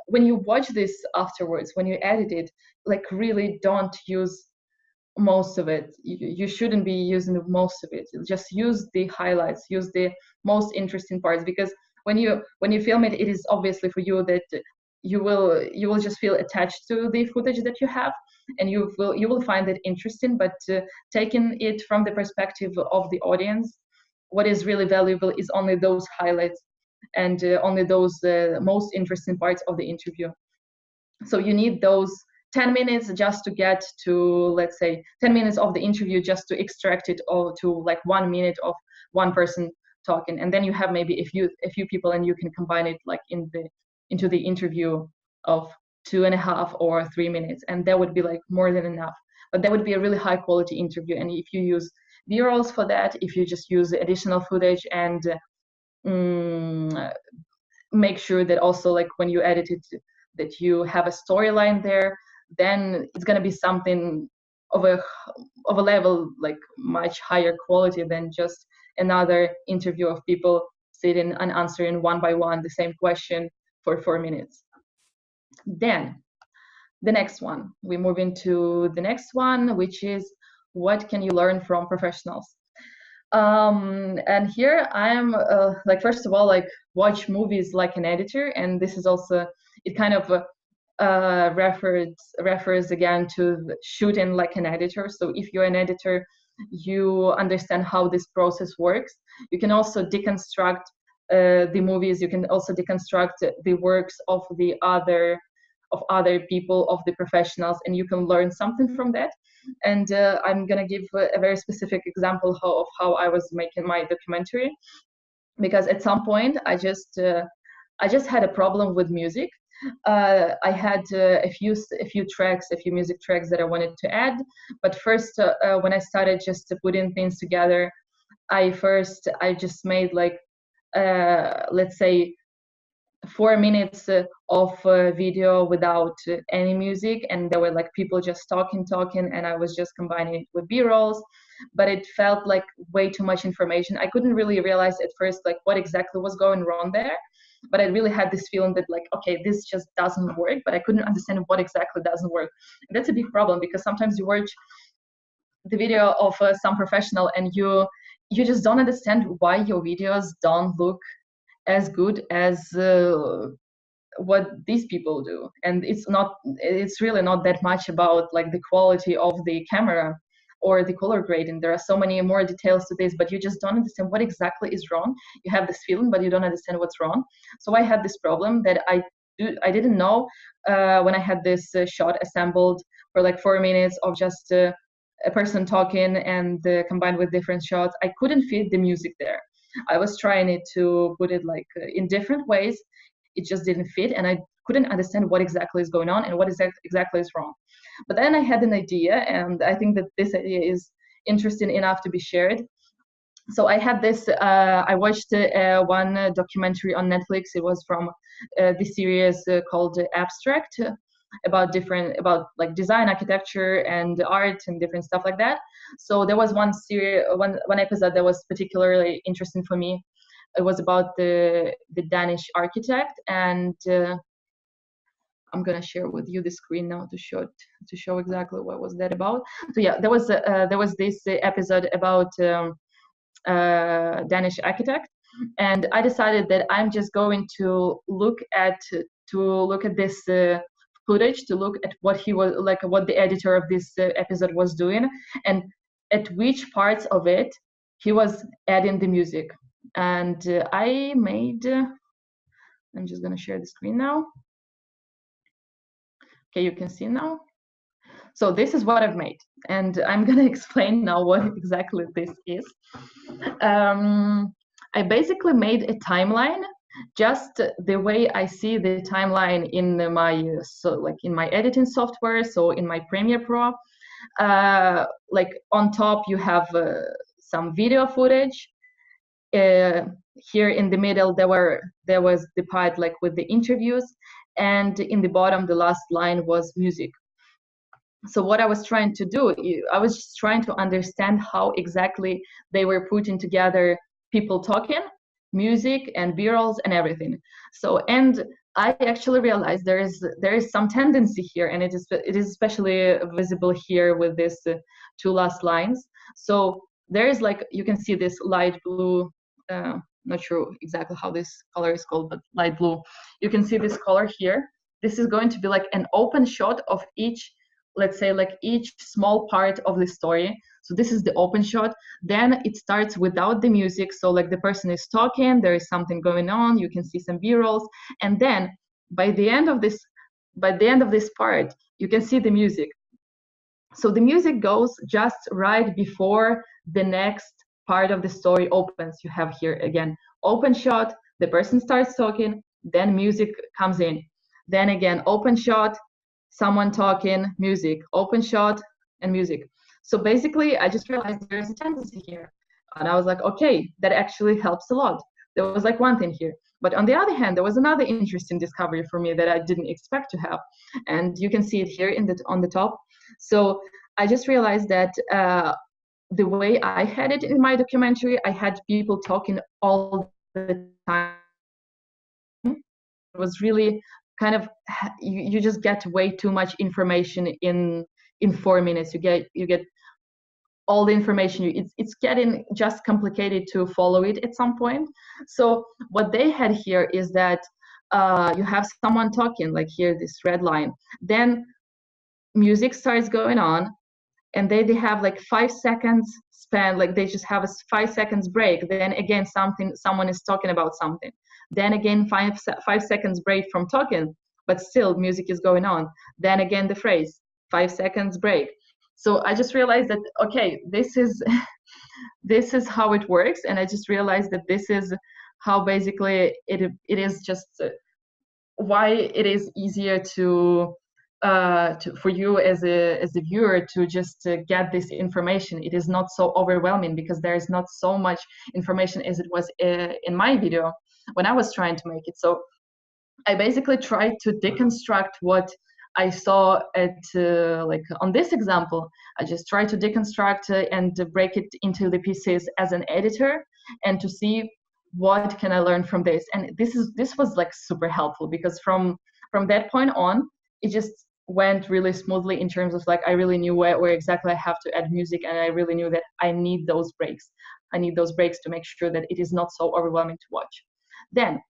[SPEAKER 1] when you watch this afterwards, when you edit it, like really don't use most of it. You shouldn't be using most of it. Just use the highlights, use the most interesting parts, because when you film it, it is obviously for you that you will just feel attached to the footage that you have, and you will find it interesting. But taking it from the perspective of the audience, what is really valuable is only those highlights and only those most interesting parts of the interview. So you need those 10 minutes just to get to, let's say, 10 minutes of the interview just to extract it all to like 1 minute of one person talking, and then you have maybe a few people, and you can combine it like into the interview of 2.5 or 3 minutes, and that would be like more than enough. But that would be a really high quality interview. And if you use B-rolls for that, if you just use additional footage and make sure that also like when you edit it that you have a storyline there, then it's going to be something of a level like much higher quality than just another interview of people sitting and answering one by one the same question for 4 minutes. Then the next one, we move into the next one, which is what can you learn from professionals? And here I'm like, first of all, like watch movies like an editor, and this is also, it kind of refers again to shooting like an editor. So if you're an editor, you understand how this process works. You can also deconstruct the movies. You can also deconstruct the works of the other people, of the professionals, and you can learn something from that. And I'm gonna give a very specific example of how I was making my documentary, because at some point I just had a problem with music. I had a few music tracks that I wanted to add, but first when I started just putting things together, I just made like let's say 4 minutes of video without any music, and there were like people just talking, and I was just combining it with B-rolls, but it felt like way too much information. I couldn't really realize at first like what exactly was going wrong there, but I really had this feeling that like, okay, this just doesn't work, but I couldn't understand what exactly doesn't work. And that's a big problem, because sometimes you watch the video of some professional and you just don't understand why your videos don't look as good as what these people do. And it's really not that much about like the quality of the camera or the color grading. There are so many more details to this, but you just don't understand what exactly is wrong. You have this feeling, but you don't understand what's wrong. So I had this problem that I didn't know when I had this shot assembled for like 4 minutes of just a person talking and combined with different shots. I couldn't fit the music there. I was trying it to put it like in different ways. It just didn't fit, and I couldn't understand what exactly is going on and what exactly is wrong. But then I had an idea, and I think that this idea is interesting enough to be shared. So I had this, I watched one documentary on Netflix. It was from the series called Abstract, about like design, architecture, and art, and different stuff like that. So there was one episode that was particularly interesting for me. it was about the Danish architect, and I'm gonna share with you the screen now to show exactly what was that about. So yeah, there was this episode about Danish architect, and I decided that I'm just going to look at this footage, to look at what he was like, what the editor of this episode was doing, and at which parts of it he was adding the music. And I made. I'm just gonna share the screen now. Okay, you can see now. So this is what I've made, and I'm gonna explain now what exactly this is. I basically made a timeline, just the way I see the timeline in my in my editing software. So in my Premiere Pro, like on top you have some video footage. Here in the middle there was the part like with the interviews, and in the bottom the last line was music. So what I was trying to do, I was just trying to understand how exactly they were putting together people talking, music, and B-rolls and everything. So, and I actually realized there is some tendency here, and it is especially visible here with this two last lines. So there is, like, you can see this light blue, not sure exactly how this color is called, but light blue. You can see this color here. This is going to be like an open shot of each, let's say, like each small part of the story. So this is the open shot. Then it starts without the music. So like the person is talking, there is something going on, you can see some B-rolls. And then by the end of this part, you can see the music. So the music goes just right before the next part of the story opens. You have here again, open shot, the person starts talking, then music comes in. Then again, open shot, someone talking, music, open shot, and music. So basically, I just realized there's a tendency here. And I was like, okay, that actually helps a lot. There was like one thing here. But on the other hand, there was another interesting discovery for me that I didn't expect to have. And you can see it here on the top. So I just realized that the way I had it in my documentary, I had people talking all the time. It was really kind of, you just get way too much information in 4 minutes. You get all the information. It's getting just complicated to follow it at some point. So what they had here is that you have someone talking, like here, this red line, then music starts going on, and they have like 5 seconds span, like they just have a 5 seconds break. Then again, someone is talking about something. Then again, 5 seconds break from talking, but still music is going on. Then again, the phrase, 5 seconds break. So I just realized that, okay, this is this is how it works. And I just realized that this is how basically it is just why it is easier for you as a viewer to just get this information. It is not so overwhelming because there is not so much information as it was in my video when I was trying to make it. So I basically tried to deconstruct what I saw at like on this example. I just tried to deconstruct and break it into the pieces as an editor, and to see what can I learn from this. And this was like super helpful, because from that point on, it just went really smoothly in terms of like I really knew where exactly I have to add music, and I really knew that I need those breaks. I need those breaks to make sure that it is not so overwhelming to watch. Then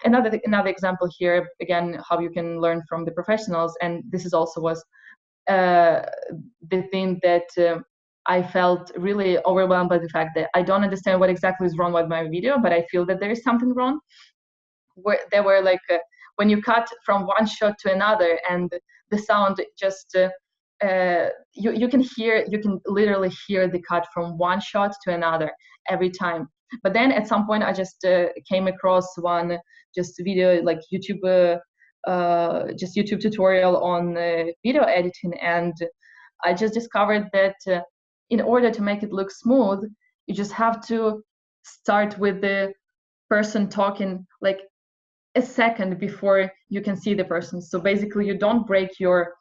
[SPEAKER 1] another example here, again, how you can learn from the professionals, and this is also was the thing that I felt really overwhelmed by the fact that I don't understand what exactly is wrong with my video, but I feel that there is something wrong. Where there were like when you cut from one shot to another, and the sound just you can literally hear the cut from one shot to another every time. But then at some point I just came across one just video, like YouTube tutorial on video editing, and I just discovered that in order to make it look smooth, you just have to start with the person talking like a second before you can see the person. So basically you don't break your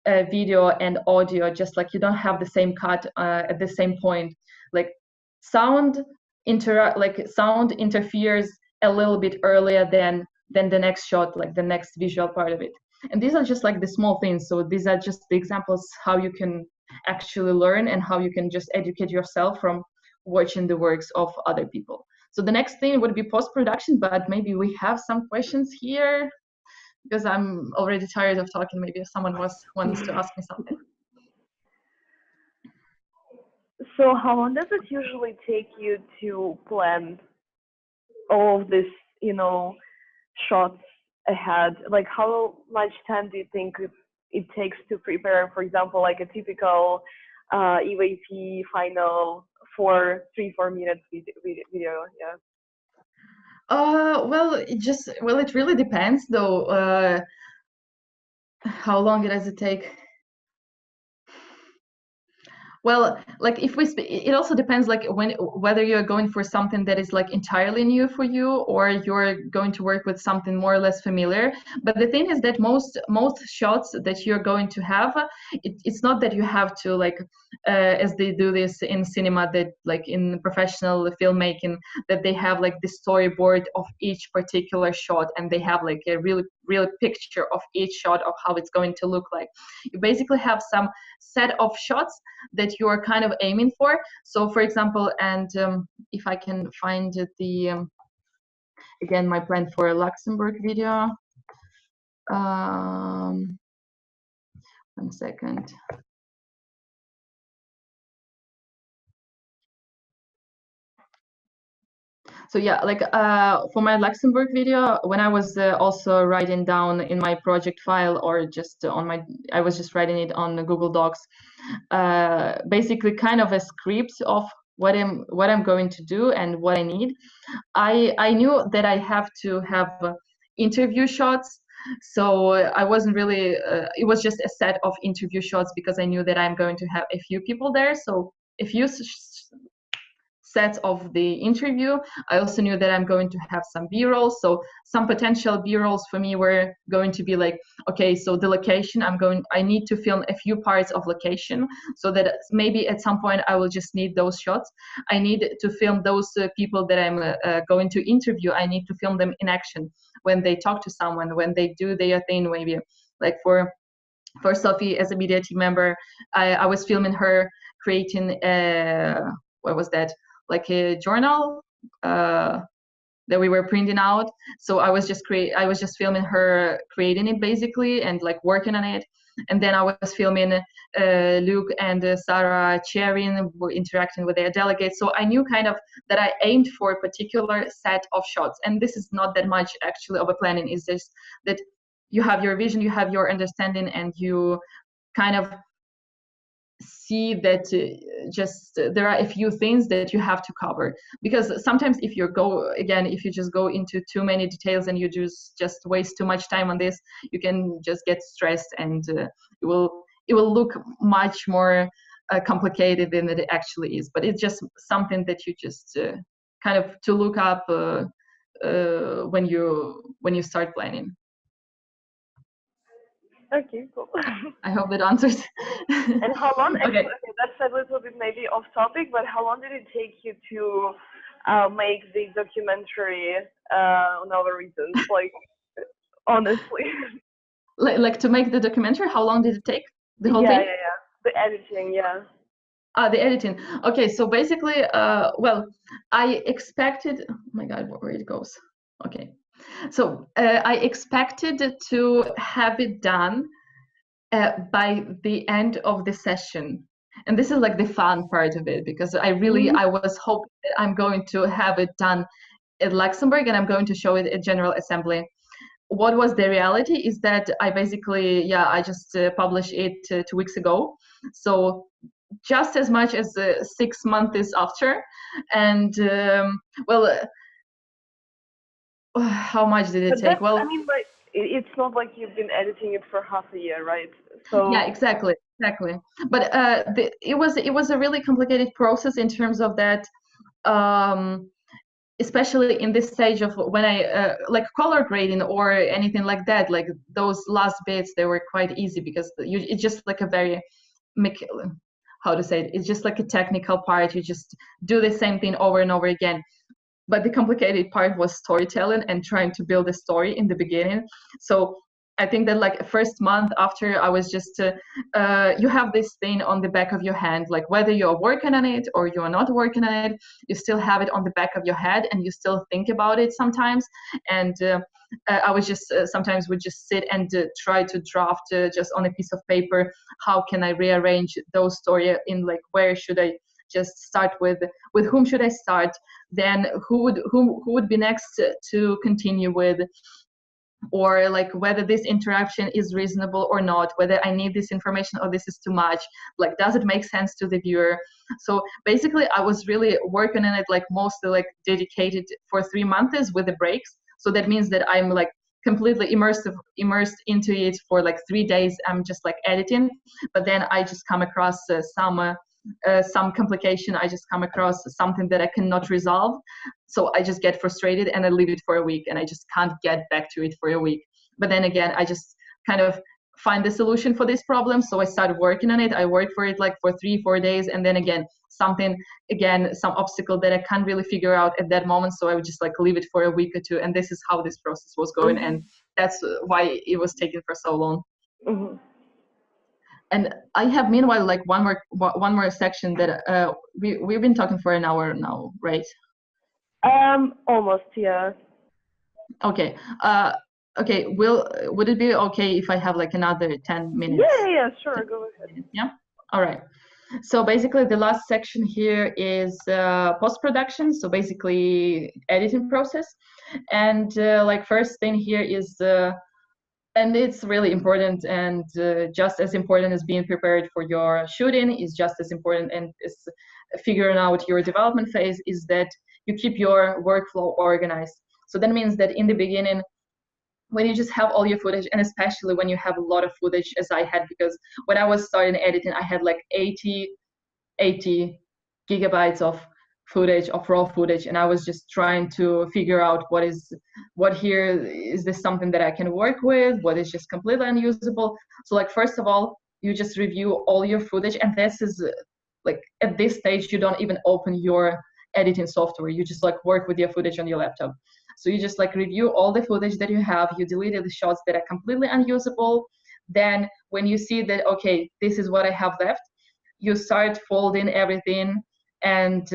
[SPEAKER 1] video and audio, just like you don't have the same cut at the same point. Like sound like sound interferes a little bit earlier than the next shot, like the next visual part of it. And these are just like the small things. So these are just the examples how you can actually learn and how you can just educate yourself from watching the works of other people. So the next thing would be post-production, but maybe we have some questions here because I'm already tired of talking. Maybe if someone wants to ask me something.
[SPEAKER 2] So how long does it usually take you to plan all of this, you know, shots ahead? Like how much time do you think it takes to prepare, for example, like a typical EVP final for 3-4 minutes video? Yeah.
[SPEAKER 1] Well, it really depends though. How long does it take? Well, like if it also depends like whether you're going for something that is like entirely new for you or you're going to work with something more or less familiar. But the thing is that most shots that you're going to have, it's not that you have to like as they do this in cinema, that like in professional filmmaking, that they have like the storyboard of each particular shot and they have like a real picture of each shot of how it's going to look like. You basically have some set of shots that you are kind of aiming for. So for example, and if I can find the again my plan for a Luxembourg video, 1 second. So yeah, like for my Luxembourg video, when I was also writing down in my project file or just I was just writing it on the Google Docs, basically kind of a script of what I'm going to do and what I need. I knew that I have to have interview shots. So I wasn't really, it was just a set of interview shots because I knew that I'm going to have a few people there. So a few sets of the interview. I also knew that I'm going to have some B-rolls. So some potential B-rolls for me were going to be like, okay, so the location, I need to film a few parts of location so that maybe at some point I will just need those shots. I need to film those people that I'm going to interview. I need to film them in action when they talk to someone, when they do their thing, maybe like for Sophie as a media team member, I was filming her creating what was that? Like a journal that we were printing out. So I was just filming her creating it basically and like working on it. And then I was filming Luke and Sarah chairing, interacting with their delegates. So I knew kind of that I aimed for a particular set of shots. And this is not that much actually of a planning. It's just that you have your vision, you have your understanding, and you kind of see that there are a few things that you have to cover, because sometimes if you just go into too many details and you just waste too much time on this, you can just get stressed and it will look much more complicated than it actually is. But it's just something that you just kind of to look up when you start planning.
[SPEAKER 2] Okay, cool.
[SPEAKER 1] I hope that answers.
[SPEAKER 2] And how long?
[SPEAKER 1] Okay.
[SPEAKER 2] That's a little bit maybe off topic, but how long did it take you to make the documentary on Our Reasons? Like, honestly.
[SPEAKER 1] Like to make the documentary, how long did it take? The whole thing?
[SPEAKER 2] Yeah. The editing, yeah.
[SPEAKER 1] The editing. Okay, so basically, well, I expected. Oh my God, where it goes? Okay, so I expected to have it done by the end of the session. And this is like the fun part of it, because I was hoping that I'm going to have it done at Luxembourg and I'm going to show it at General Assembly. What was the reality is that I basically, I just published it 2 weeks ago. So just as much as 6 months after. And how much did it take? Well,
[SPEAKER 2] I mean, like, it's not like you've been editing it for half a year, right? So
[SPEAKER 1] yeah, exactly. But it was a really complicated process in terms of that, especially in this stage of when I like color grading or anything like that. Like those last bits, they were quite easy because it's just like a very how to say it, it's just like a technical part. You just do the same thing over and over again. But the complicated part was storytelling and trying to build a story in the beginning. So I think that like first month after, I was just you have this thing on the back of your hand, like whether you're working on it or you're not working on it, you still have it on the back of your head and you still think about it sometimes. And I was just sometimes would just sit and try to draft just on a piece of paper, how can I rearrange those story in, like where should I just start with whom should I start, then who would be next to continue with, or like whether this interaction is reasonable or not, whether I need this information or this is too much, like does it make sense to the viewer. So basically I was really working on it like mostly like dedicated for 3 months with the breaks. So that means that I'm like completely immersed into it for like 3 days. I'm just like editing, but then I just come across some complication, I just come across something that I cannot resolve, so I just get frustrated and I leave it for a week and I just can't get back to it for a week. But then again, I just kind of find the solution for this problem, so I started working on it. I worked for it like for 3-4 days, and then again some obstacle that I can't really figure out at that moment, so I would just like leave it for a week or two, and this is how this process was going. And that's why it was taking for so long. And I have meanwhile like one more section that we've been talking for an hour now, right?
[SPEAKER 2] Almost, yeah.
[SPEAKER 1] Okay. Okay. Would it be okay if I have like another 10 minutes?
[SPEAKER 2] Yeah, sure. Go ahead.
[SPEAKER 1] Yeah. All right. So basically, the last section here is post-production. So basically, editing process, and like first thing here is. And it's really important, and just as important as being prepared for your shooting is just as important, and is figuring out your development phase, is that you keep your workflow organized. So that means that in the beginning, when you just have all your footage, and especially when you have a lot of footage as I had, because when I was starting editing, I had like 80 gigabytes of footage, of raw footage, and I was just trying to figure out what here is this something that I can work with, what is just completely unusable. So like first of all, you just review all your footage, and this is like at this stage you don't even open your editing software, you just like work with your footage on your laptop. So you just like review all the footage that you have, you deleted the shots that are completely unusable. Then when you see that, okay, this is what I have left, you start folding everything, and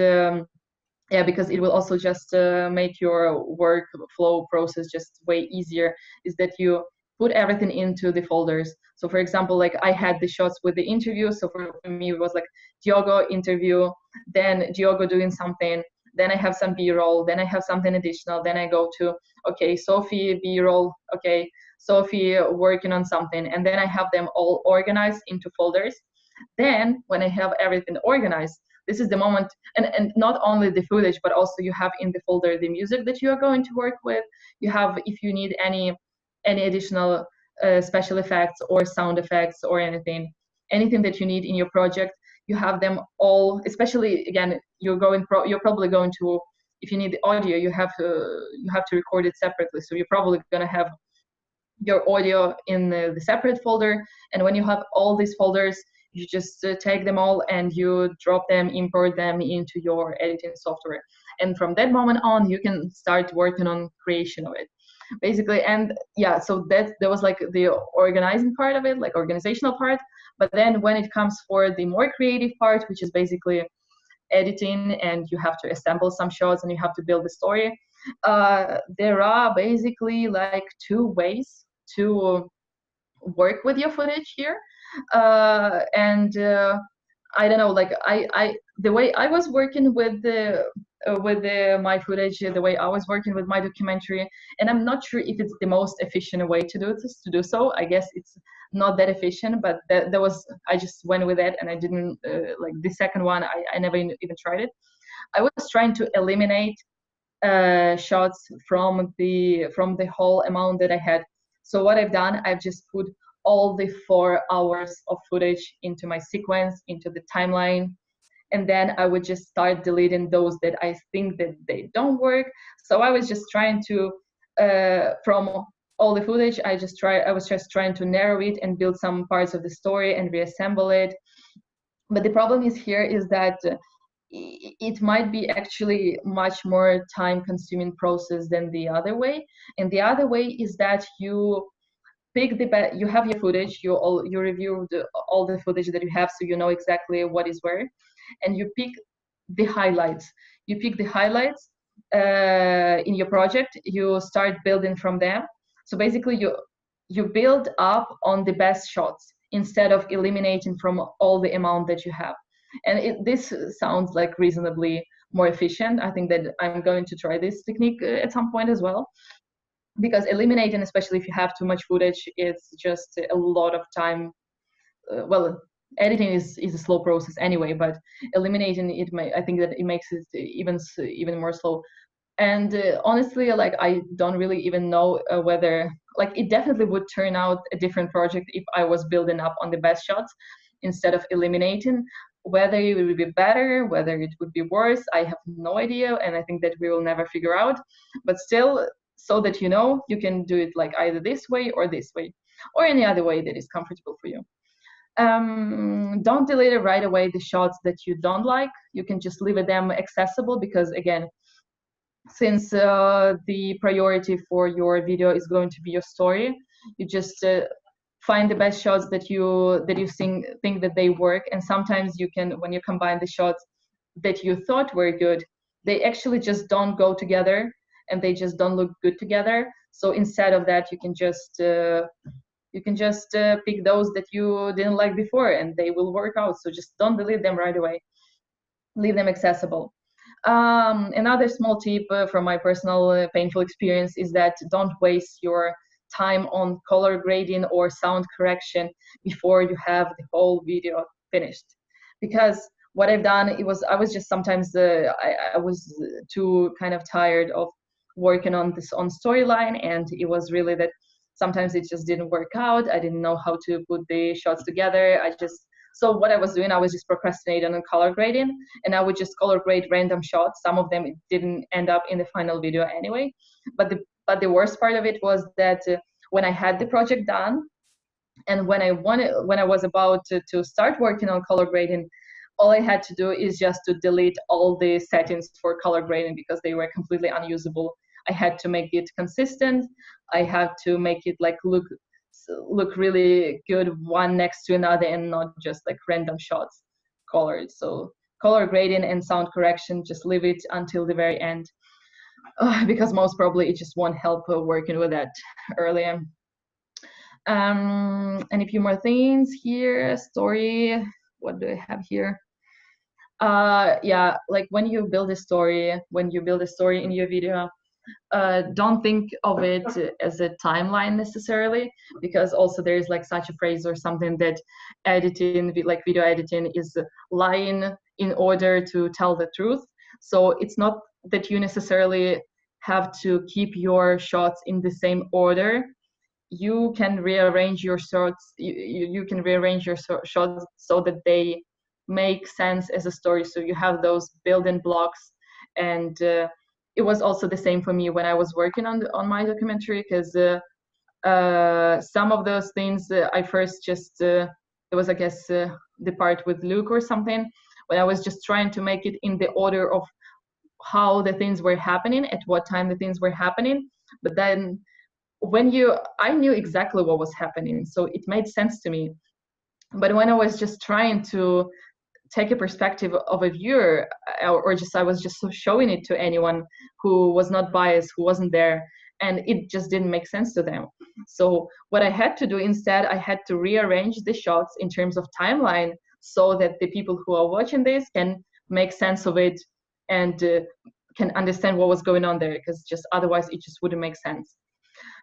[SPEAKER 1] yeah, because it will also just make your workflow process just way easier, is that you put everything into the folders. So for example, like I had the shots with the interview, so for me it was like Diogo interview, then Diogo doing something, then I have some b-roll, then I have something additional, then I go to, okay, Sophie b-roll, okay, Sophie working on something, and then I have them all organized into folders. Then when I have everything organized, this is the moment, and not only the footage, but also you have in the folder the music that you are going to work with. You have, if you need any additional special effects or sound effects or anything that you need in your project, you have them all. Especially again, you're probably going to, if you need the audio, you have to record it separately. So you're probably going to have your audio in the separate folder, and when you have all these folders, you just take them all and you drop them, import them into your editing software, and from that moment on you can start working on creation of it, basically. And yeah, so that was like the organizing part of it, like organizational part. But then when it comes for the more creative part, which is basically editing, and you have to assemble some shots and you have to build the story, there are basically like 2 ways to work with your footage here. And I don't know, like I the way I was working with my footage, the way I was working with my documentary, and I'm not sure if it's the most efficient way to do so. I guess it's not that efficient, but that was, I just went with it, and I didn't like the second one, I never even tried it. I was trying to eliminate shots from the whole amount that I had. So what I've done, I've just put all the 4 hours of footage into my sequence, into the timeline, and then I would just start deleting those that I think that they don't work. So I was just trying to, from all the footage, I was just trying to narrow it and build some parts of the story and reassemble it. But the problem is here is that it might be actually much more time consuming process than the other way. And the other way is that you pick you have your footage, you review all the footage that you have, so you know exactly what is where, and you pick the highlights. You pick the highlights in your project. You start building from them. So basically, you build up on the best shots instead of eliminating from all the amount that you have. And this sounds like reasonably more efficient. I think that I'm going to try this technique at some point as well, because eliminating, especially if you have too much footage, it's just a lot of time. Well, editing is a slow process anyway, but eliminating it, I think that it makes it even more slow. And honestly, like, I don't really even know whether, like, it definitely would turn out a different project if I was building up on the best shots instead of eliminating. Whether it would be better, whether it would be worse, I have no idea, and I think that we will never figure out. But still, so that you know, you can do it like either this way or this way, or any other way that is comfortable for you. Don't delete it right away, the shots that you don't like. You can just leave them accessible, because again, since the priority for your video is going to be your story, you just find the best shots that you think that they work. And sometimes you can, when you combine the shots that you thought were good, they actually just don't go together, and they just don't look good together. So instead of that, you can just pick those that you didn't like before, and they will work out. So just don't delete them right away. Leave them accessible. Another small tip from my personal painful experience is that don't waste your time on color grading or sound correction before you have the whole video finished. Because what I've done, I was just sometimes I was too kind of tired of working on storyline, and it was really that sometimes it just didn't work out. I didn't know how to put the shots together. So what I was doing, I was just procrastinating on color grading, and I would just color grade random shots. Some of them didn't end up in the final video anyway. But the worst part of it was that when I had the project done, and when I was about to start working on color grading, all I had to do is just to delete all the settings for color grading, because they were completely unusable. I had to make it consistent. I had to make it like look really good one next to another, and not just like random shots colored. So color grading and sound correction, just leave it until the very end, because most probably it just won't help working with that earlier. And a few more things here. Story, what do I have here? Yeah, like when you build a story in your video, don't think of it as a timeline necessarily, because also there is like such a phrase or something that editing, like video editing, is lying in order to tell the truth. So it's not that you necessarily have to keep your shots in the same order. You can rearrange your shots. You can rearrange your shots so that they make sense as a story. So you have those building blocks. And it was also the same for me when I was working on my documentary, because some of those things I first just it was, I guess, the part with Luke or something, when I was just trying to make it in the order of how the things were happening, at what time the things were happening. But then I knew exactly what was happening, so it made sense to me. But when I was just trying to take a perspective of a viewer, or just I was just showing it to anyone who was not biased, who wasn't there, and it just didn't make sense to them. So what I had to do instead, I had to rearrange the shots in terms of timeline, so that the people who are watching this can make sense of it, and can understand what was going on there, because just otherwise it just wouldn't make sense.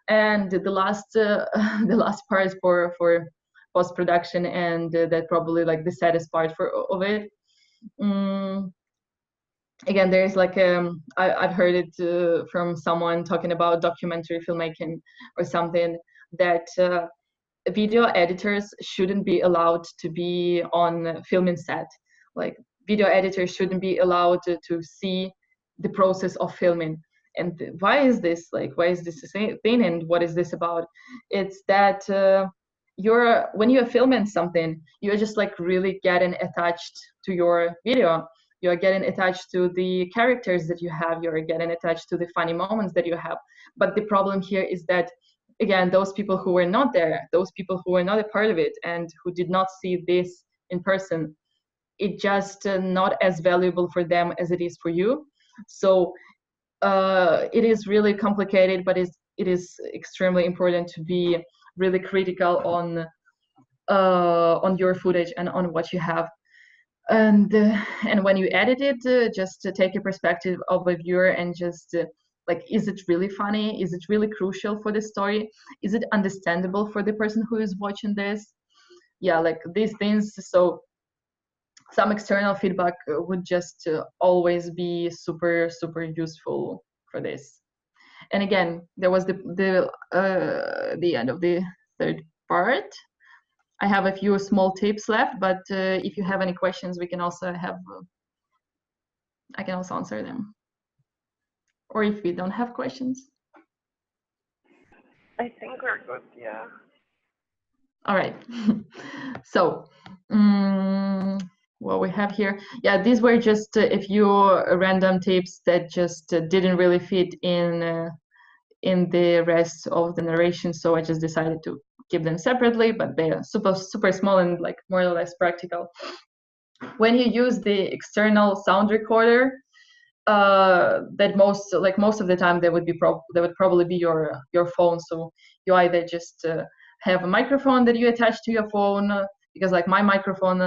[SPEAKER 1] And the last part for post-production, and that probably like the saddest part of it, again, there's like I've heard it from someone talking about documentary filmmaking or something, that video editors shouldn't be allowed to be on filming set. Like, video editors shouldn't be allowed to see the process of filming. And why is this? Like, why is this the same thing? And what is this about? It's that when you're filming something, you're just like really getting attached to your video. You're getting attached to the characters that you have. You're getting attached to the funny moments that you have. But the problem here is that, again, those people who were not there, those people who were not a part of it and who did not see this in person, it just not as valuable for them as it is for you. So it is really complicated, but it is extremely important to be really critical on your footage and on what you have. And when you edit it, just to take a perspective of a viewer and just like, is it really funny? Is it really crucial for the story? Is it understandable for the person who is watching this? Yeah, like these things. So some external feedback would just always be super, super useful for this. And again, there was the end of the third part. I have a few small tips left, but if you have any questions, we can also have, I can also answer them. Or if we don't have questions.
[SPEAKER 2] I think we're good, yeah.
[SPEAKER 1] All right. So, what we have here, yeah, these were just a few random tips that just didn't really fit in the rest of the narration, so I just decided to keep them separately, but they are super, super small and like more or less practical. When you use the external sound recorder, that most of the time they would probably be your phone. So you either just have a microphone that you attach to your phone, because like my microphone,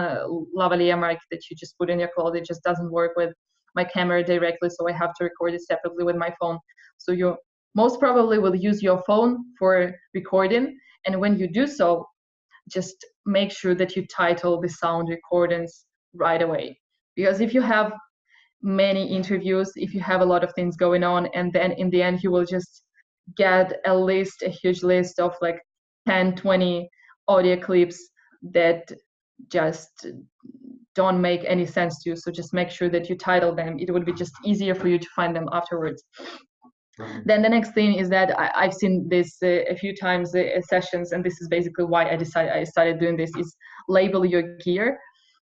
[SPEAKER 1] lavalier mic that you just put in your cloud, it just doesn't work with my camera directly, so I have to record it separately with my phone. So you most probably will use your phone for recording, and when you do so, just make sure that you title the sound recordings right away. Because if you have many interviews, if you have a lot of things going on, and then in the end you will just get a huge list of like 10, 20 audio clips that just don't make any sense to you. So just make sure that you title them. It would be just easier for you to find them afterwards. Then the next thing is that I've seen this a few times sessions, and this is basically why I started doing this, is label your gear.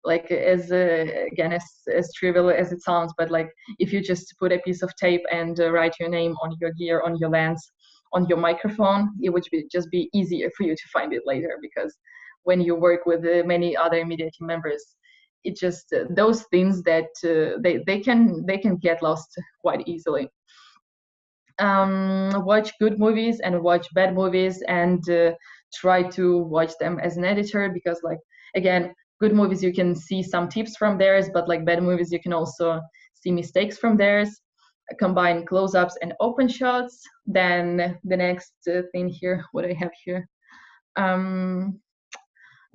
[SPEAKER 1] Like again, as trivial as it sounds, but like if you just put a piece of tape and write your name on your gear, on your lens, on your microphone, it would just be easier for you to find it later, because when you work with many other media team members, it just those things that they can get lost quite easily. Watch good movies and watch bad movies, and try to watch them as an editor, because like again, good movies you can see some tips from theirs, but like bad movies you can also see mistakes from theirs. Combine close-ups and open shots. Then the next thing here, what I have here,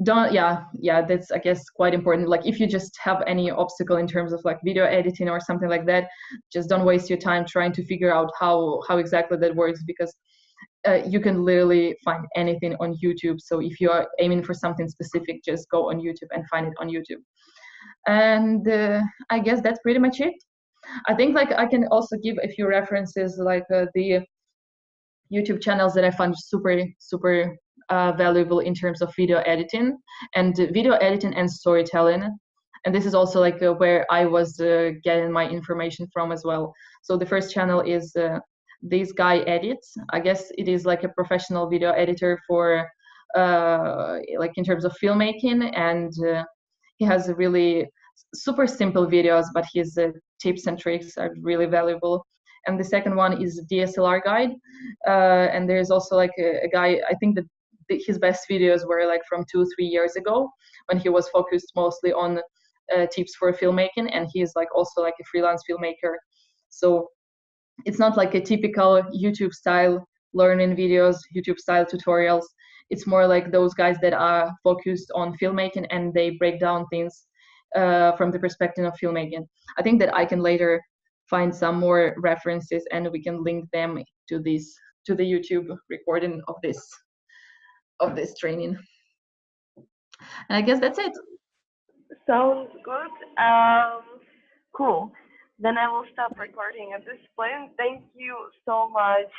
[SPEAKER 1] don't yeah that's I guess quite important. Like if you just have any obstacle in terms of like video editing or something like that, just don't waste your time trying to figure out how exactly that works, because you can literally find anything on YouTube. So if you are aiming for something specific, just go on YouTube and find it on YouTube. And I guess that's pretty much it. I think like I can also give a few references, like the YouTube channels that I find super, super valuable in terms of video editing and storytelling. And this is also like where I was getting my information from as well. So the first channel is This Guy Edits. I guess it is like a professional video editor for like in terms of filmmaking, and he has really super simple videos, but his tips and tricks are really valuable. And the second one is DSLR Guide, and there's also like a guy, I think that his best videos were like from 2-3 years ago, when he was focused mostly on tips for filmmaking, and he is like also like a freelance filmmaker. So it's not like a typical YouTube style learning videos, YouTube style tutorials. It's more like those guys that are focused on filmmaking, and they break down things from the perspective of filmmaking. I think that I can later find some more references, and we can link them to the YouTube recording of this training. And I guess that's it.
[SPEAKER 2] Sounds good. Cool. Then I will stop recording at this point. Thank you so much